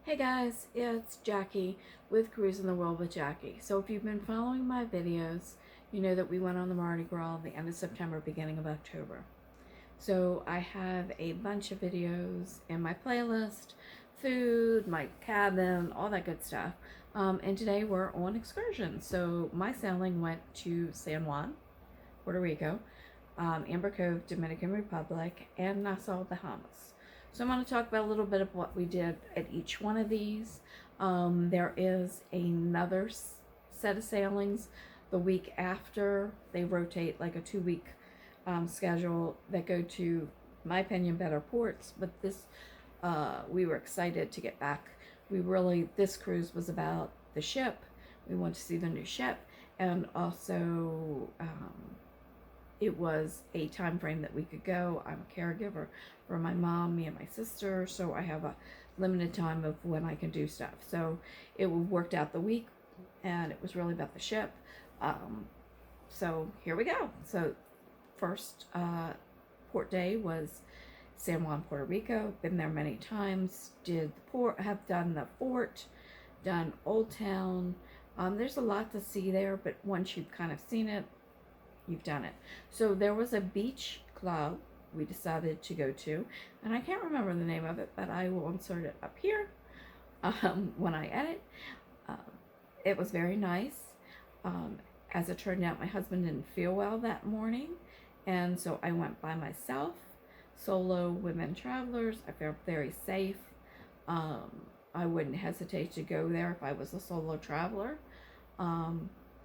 Hey guys, it's Jackie with Cruising the World with Jackie. So if you've been following my videos, you know that we went on the Mardi Gras the end of September, beginning of October. So I have a bunch of videos in my playlist, food, my cabin, all that good stuff. And today we're on excursions. So my sailing went to San Juan, Puerto Rico, Amber Cove, Dominican Republic, and Nassau, Bahamas. So I'm going to talk about a little bit of what we did at each one of these. There is another set of sailings the week after. They rotate like a 2-week schedule that go to, my opinion, better ports. But this, we were excited to get back. This cruise was about the ship. We went to see the new ship, and also it was a time frame that we could go. I'm a caregiver for my mom, me and my sister, so I have a limited time of when I can do stuff. So it worked out the week, and it was really about the ship. So here we go. So first port day was San Juan, Puerto Rico. Been there many times. Did the port, have done the fort, done Old Town. There's a lot to see there, but once you've kind of seen it, you've done it. So there was a beach club we decided to go to, and I can't remember the name of it, but I will insert it up here when I edit. It was very nice. As it turned out, my husband didn't feel well that morning, and so I went by myself, solo women travelers. I felt very safe. I wouldn't hesitate to go there if I was a solo traveler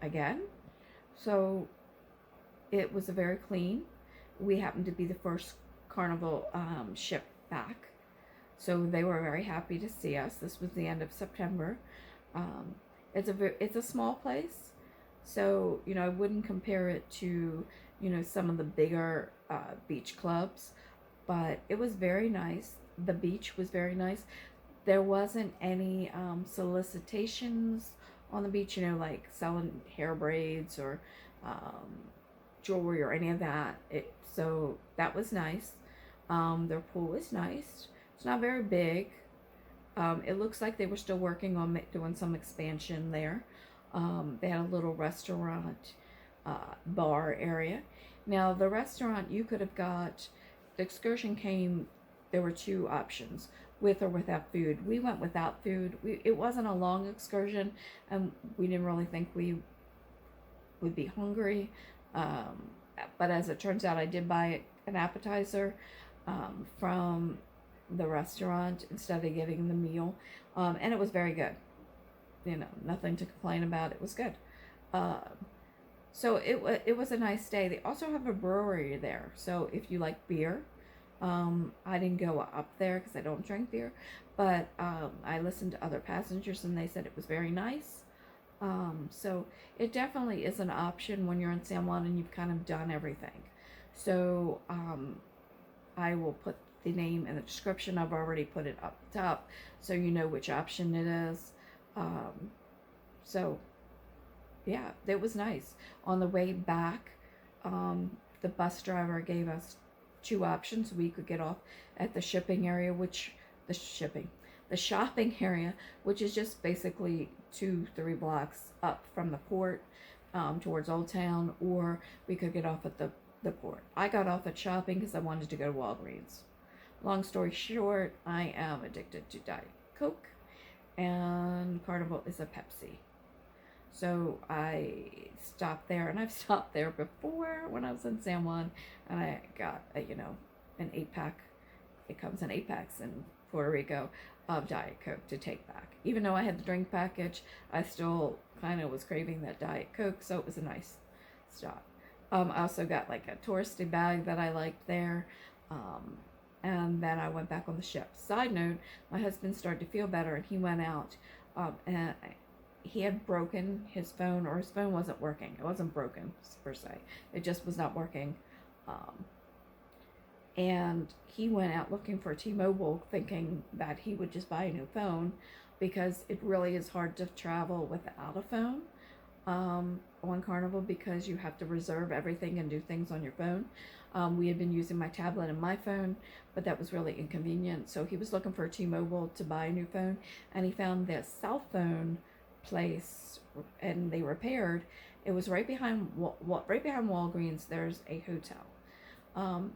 again. So it was a very clean. We happened to be the first Carnival ship back, so they were very happy to see us. This was the end of September. It's a small place, so I wouldn't compare it to some of the bigger beach clubs, but it was very nice. The beach was very nice. There wasn't any solicitations on the beach, like selling hair braids or jewelry or any of that. So that was nice. Their pool is nice. It's not very big. It looks like they were still working on doing some expansion there. They had a little restaurant, bar area. Now the restaurant, you could have got, the excursion came, there were 2 options, with or without food. We went without food. It wasn't a long excursion, and we didn't really think we would be hungry. But as it turns out, I did buy an appetizer from the restaurant instead of getting the meal, and it was very good. Nothing to complain about. It was good. So it was a nice day. They also have a brewery there, so if you like beer, I didn't go up there because I don't drink beer, but I listened to other passengers and they said it was very nice. So it definitely is an option when you're in San Juan and you've kind of done everything. So I will put the name in the description. I've already put it up top, so you know which option it is. So yeah, it was nice. On the way back, the bus driver gave us 2 options. We could get off at the shopping area, the shopping area, which is just basically 2-3 blocks up from the port, towards Old Town, or we could get off at the port. I got off at shopping because I wanted to go to Walgreens. Long story short, I am addicted to Diet Coke, and Carnival is a Pepsi. So I stopped there, and I've stopped there before when I was in San Juan, and I got an 8-pack. It comes in 8-packs in Puerto Rico of Diet Coke to take back. Even though I had the drink package, I still kind of was craving that Diet Coke, so it was a nice stop. I also got like a touristy bag that I liked there, and then I went back on the ship. Side note, my husband started to feel better, and he went out, and he had broken his phone, or his phone wasn't working. It wasn't broken per se. It just was not working. And he went out looking for T-Mobile, thinking that he would just buy a new phone, because it really is hard to travel without a phone. on Carnival because you have to reserve everything and do things on your phone. We had been using my tablet and my phone, but that was really inconvenient. So he was looking for a T-Mobile to buy a new phone, and he found this cell phone place, and they repaired. It was right behind Walgreens. There's a hotel.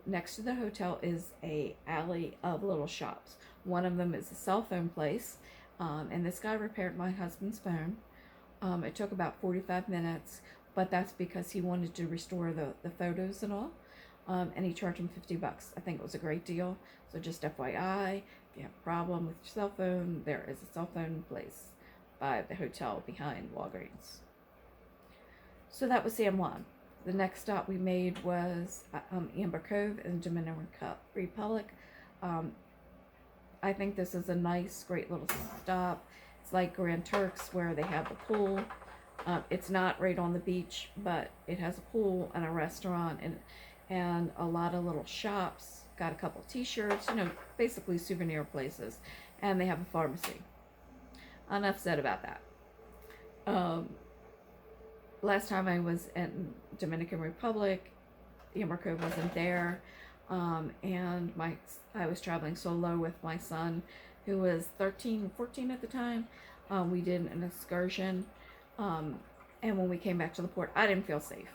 Next to the hotel is a alley of little shops. One of them is a cell phone place, and this guy repaired my husband's phone. It took about 45 minutes, but that's because he wanted to restore the photos and all. And he charged him $50. I think it was a great deal. So just FYI, if you have a problem with your cell phone, there is a cell phone place by the hotel behind Walgreens. So that was San Juan. The next stop we made was Amber Cove in Dominican Republic. I think this is a nice, great little stop. It's like Grand Turks where they have the pool. It's not right on the beach, but it has a pool and a restaurant and a lot of little shops. Got a couple t-shirts, basically souvenir places. And they have a pharmacy. Enough said about that. Last time I was in Dominican Republic, Amber Cove wasn't there. And I was traveling solo with my son, who was 13, 14 at the time. We did an excursion. And when we came back to the port, I didn't feel safe.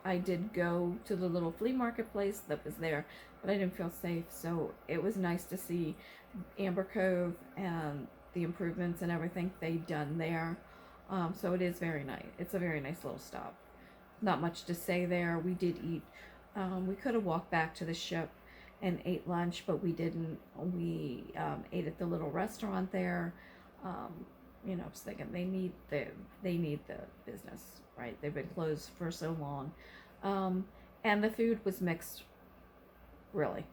I did go to the little flea market place that was there, but I didn't feel safe. So it was nice to see Amber Cove and the improvements and everything they've done there. So it is very nice. It's a very nice little stop. Not much to say there. We did eat. We could have walked back to the ship and ate lunch, but we didn't. We ate at the little restaurant there. I was thinking they need the business, right? They've been closed for so long, and the food was mixed. Really,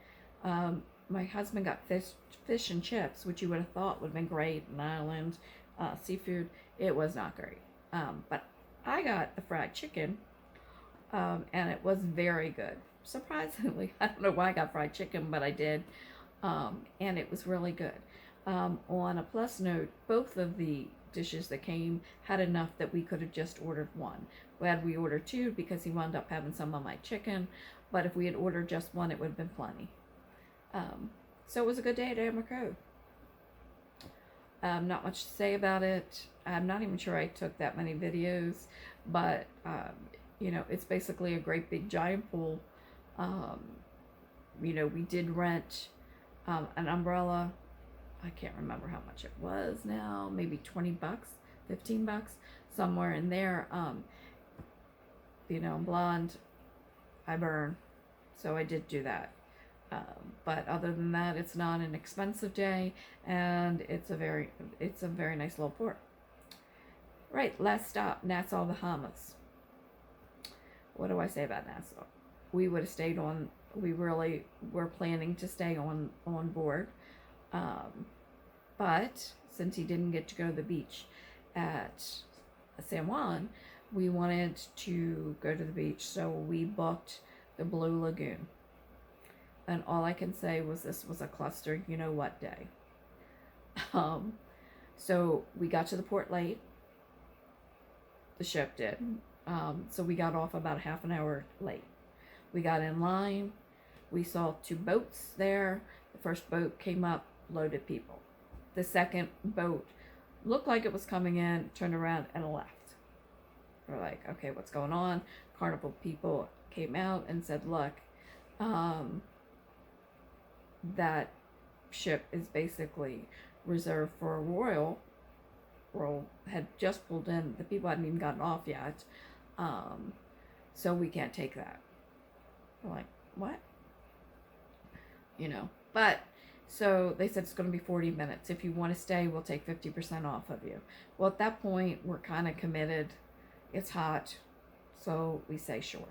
my husband got fish and chips, which you would have thought would have been great. An island, seafood. It was not great. But I got the fried chicken, and it was very good. Surprisingly, I don't know why I got fried chicken, but I did, and it was really good. On a plus note, both of the dishes that came had enough that we could have just ordered one. Glad we ordered two because he wound up having some of my chicken, but if we had ordered just one, it would have been plenty. So it was a good day at Amber Cove. Not much to say about it. I'm not even sure I took that many videos, but it's basically a great big giant pool. We did rent an umbrella. I can't remember how much it was now. Maybe $20, $15, somewhere in there. I'm blonde. I burn, so I did do that. But other than that, it's not an expensive day, and it's a very nice little port. Right, last stop, Nassau, Bahamas. What do I say about Nassau? We would have stayed on. We really were planning to stay on board, but since he didn't get to go to the beach at San Juan, we wanted to go to the beach, so we booked the Blue Lagoon. And all I can say was this was a cluster, what day. So we got to the port late. The ship did. So we got off about half an hour late. We got in line. We saw two boats there. The first boat came up, loaded people. The second boat looked like it was coming in, turned around and left. We're like, okay, what's going on? Carnival people came out and said, look, that ship is basically reserved for a royal had just pulled in. The people hadn't even gotten off yet, so we can't take that. We're like, what? But so they said it's going to be 40 minutes. If you want to stay, we'll take 50% off of you. Well, at that point, we're kind of committed. It's hot, so we say sure.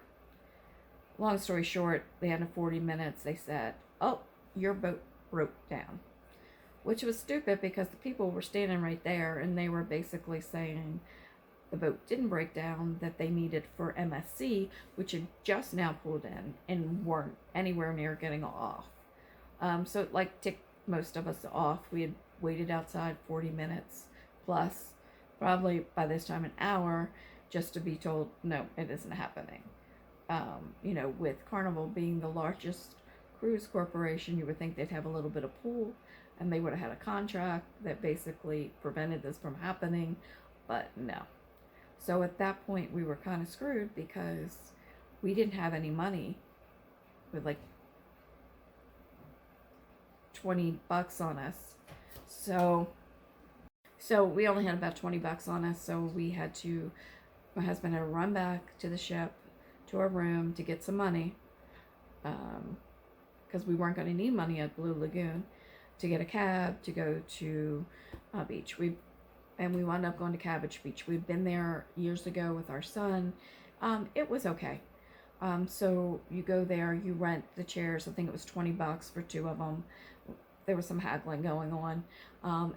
Long story short, they had 40 minutes. They said, oh, your boat broke down, which was stupid because the people were standing right there and they were basically saying the boat didn't break down, that they needed for MSC, which had just now pulled in and weren't anywhere near getting off. So it ticked most of us off. We had waited outside 40 minutes plus, probably by this time an hour, just to be told, no, it isn't happening. You know, with Carnival being the largest cruise corporation, you would think they'd have a little bit of pull, and they would have had a contract that basically prevented this from happening, but no. So at that point, we were kind of screwed because we didn't have any money with like $20 on us. So we only had about $20 on us, so we had to, my husband had to run back to the ship, to our room to get some money, because we weren't going to need money at Blue Lagoon, to get a cab to go to beach. We wound up going to Cabbage Beach. We'd been there years ago with our son. It was okay. So you go there, you rent the chairs. I think it was $20 for 2 of them. There was some haggling going on.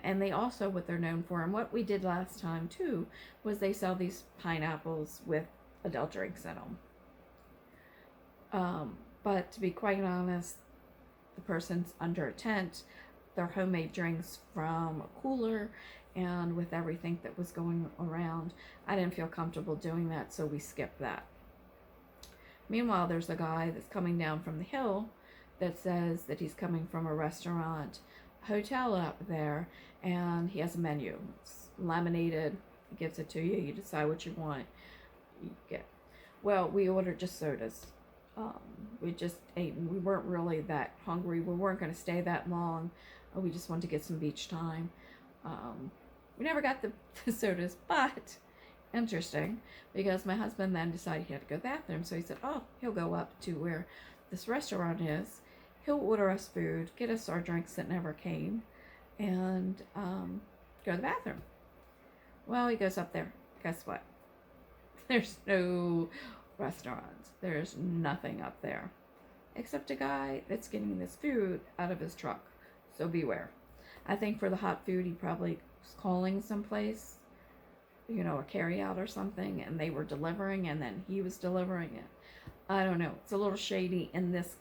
And they also, what they're known for, and what we did last time too, was they sell these pineapples with adult drinks in them. But to be quite honest, the person's under a tent, their homemade drinks from a cooler, and with everything that was going around, I didn't feel comfortable doing that, so we skipped that. Meanwhile, there's a guy that's coming down from the hill that says that he's coming from a restaurant hotel up there, and he has a menu. It's laminated. He gives it to you. You decide what you want. You get. Well, we ordered just sodas. We just ate, and we weren't really that hungry. We weren't going to stay that long. We just wanted to get some beach time. We never got the sodas, but interesting, because my husband then decided he had to go to the bathroom, so he said, oh, he'll go up to where this restaurant is. He'll order us food, get us our drinks that never came, and go to the bathroom. Well, he goes up there. Guess what? There's no restaurants. There's nothing up there except a guy that's getting this food out of his truck. So beware. I think for the hot food, he probably was calling someplace, you know, a carry out or something, and they were delivering, and then he was delivering it. I don't know. It's a little shady in this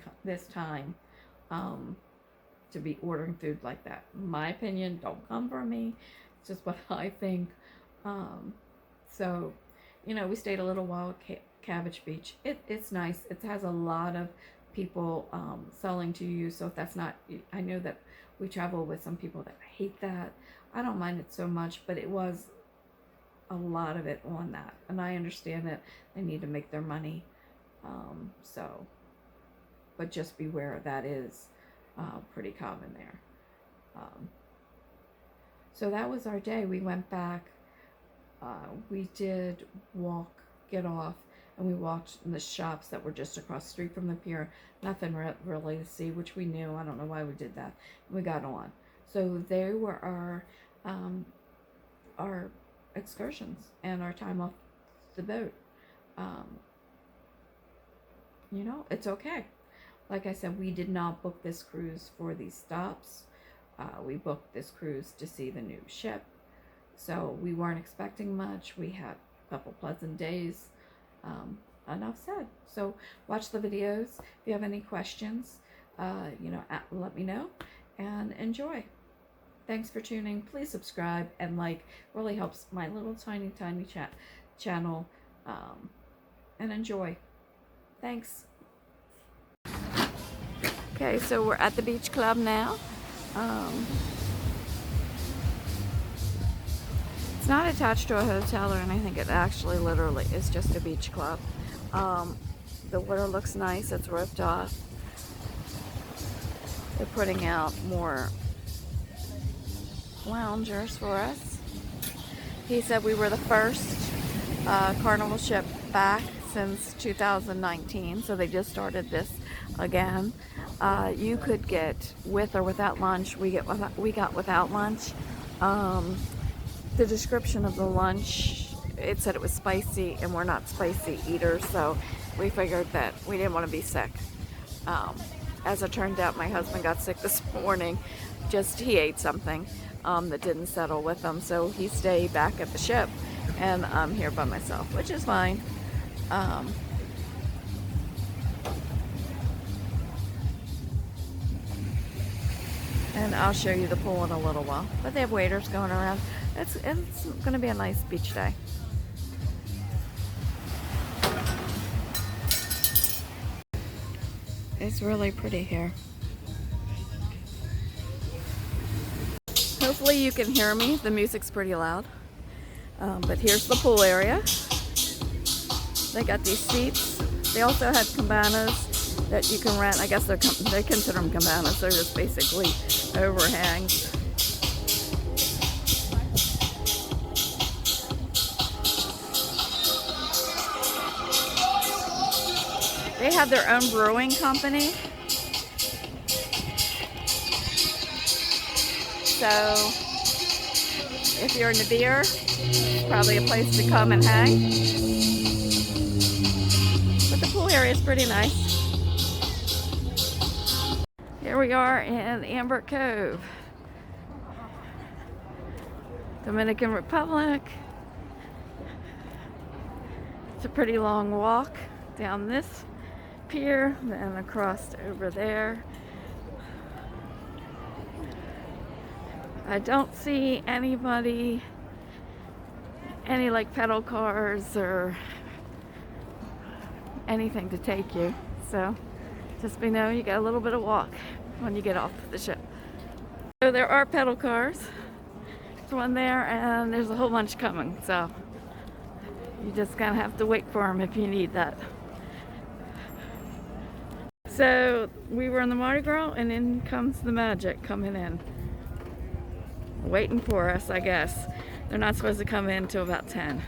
time to be ordering food like that. In my opinion, don't come for me. It's just what I think. So, you know, we stayed a little while at Cabbage Beach. It's nice. It has a lot of people selling to you. So if that's not, I know that we travel with some people that hate that. I don't mind it so much, but it was a lot of it on that. And I understand that they need to make their money. But just beware, that is pretty common there. So that was our day. We went back. We did get off, and we walked in the shops that were just across the street from the pier. Nothing really to see, which we knew. I don't know why we did that. We got on. So they were our excursions and our time off the boat. You know, it's okay. Like I said, we did not book this cruise for these stops. We booked this cruise to see the new ship. So we weren't expecting much. We had a couple pleasant days. Enough said. So watch the videos. If you have any questions, you know, let me know, and enjoy. Thanks for tuning. Please subscribe and like. Really helps my little tiny channel. And enjoy. Thanks. Okay, so we're at the beach club now. It's not attached to a hotel or anything. It actually literally is just a beach club. The water looks nice. It's roped off. They're putting out more loungers for us. He said we were the first Carnival ship back since 2019, so they just started this again. You could get with or without lunch. We got without lunch. The description of the lunch, it said it was spicy, and we're not spicy eaters, so we figured that we didn't want to be sick. As it turned out, my husband got sick this morning. He ate something that didn't settle with him, so he stayed back at the ship, and I'm here by myself, which is fine. And I'll show you the pool in a little while. But they have waiters going around. It's going to be a nice beach day. is really pretty here. Hopefully you can hear me. The music's pretty loud. But here's the pool area. They got these seats. They also have cabanas that you can rent. I guess they consider them cabanas. They're just basically overhangs. They have their own brewing company. So if you're into beer, it's probably a place to come and hang. But the pool area is pretty nice. Here we are in Amber Cove, Dominican Republic. It's a pretty long walk down this pier, then across over there. I don't see anybody, any like pedal cars or anything to take you. So just be know you got a little bit of walk when you get off the ship. So there are pedal cars. There's one there and there's a whole bunch coming. So you just kind of have to wait for them if you need that. So we were in the Mardi Gras and in comes the magic coming in. Waiting for us, I guess. They're not supposed to come in till about 10.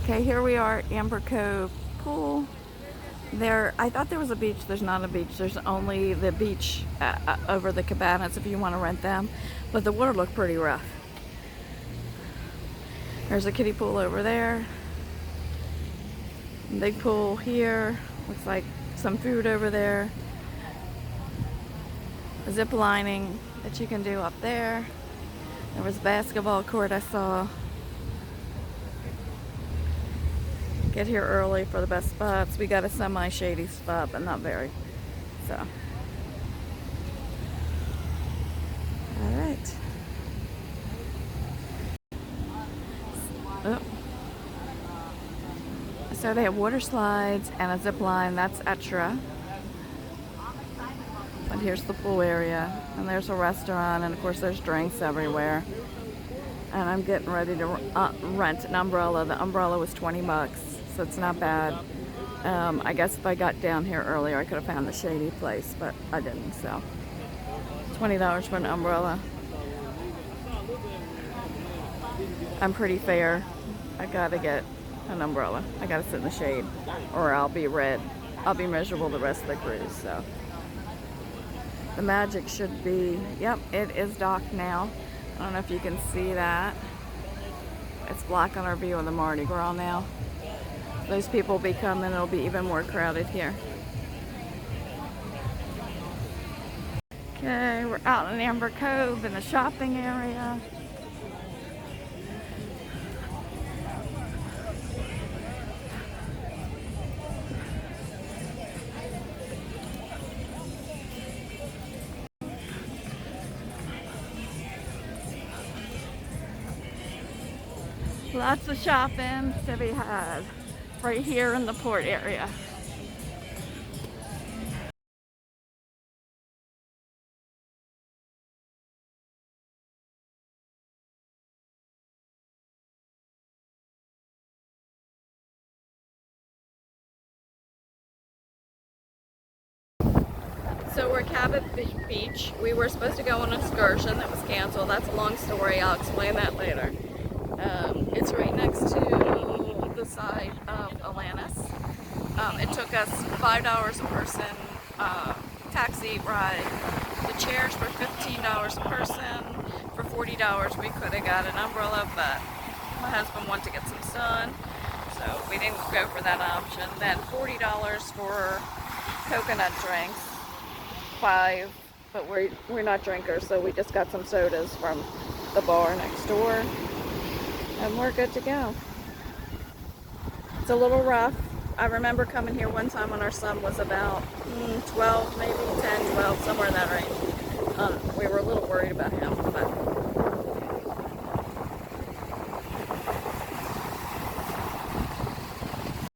Okay, here we are at Amber Cove Pool. There, I thought there was a beach. There's not a beach. There's only the beach over the cabanas if you want to rent them. But the water looked pretty rough. There's a kiddie pool over there. Big pool here. Looks like some food over there. Zip lining that you can do up there. There was a basketball court I saw. Get here early for the best spots. We got a semi-shady spot, but not very. So, all right. Oh. So they have water slides and a zip line. That's extra. But here's the pool area, and there's a restaurant, and of course there's drinks everywhere. And I'm getting ready to rent an umbrella. The umbrella was 20 bucks, so it's not bad. I guess if I got down here earlier, I could have found the shady place, but I didn't, so. $20 for an umbrella. I'm pretty fair. I gotta get an umbrella. I gotta sit in the shade, or I'll be red. I'll be miserable the rest of the cruise, so. The magic should be, yep, it is docked now. I don't know if you can see that. It's blocking our view of the Mardi Gras now. Those people will be coming, it'll be even more crowded here. Okay, we're out in Amber Cove in the shopping area. Lots of shopping to be had right here in the port area. So we're at Cabot Beach. We were supposed to go on an excursion that was canceled. That's a long story. I'll explain that later. It's right next to the side of Atlantis. It took us $5 a person, taxi ride. The chairs were $15 a person. For $40 we could have got an umbrella, but my husband wanted to get some sun, so we didn't go for that option. Then $40 for coconut drinks, 5, but we're not drinkers, so we just got some sodas from the bar next door. And we're good to go. It's a little rough. I remember coming here one time when our son was about 12, maybe 10, 12, somewhere in that range. We were a little worried about him, but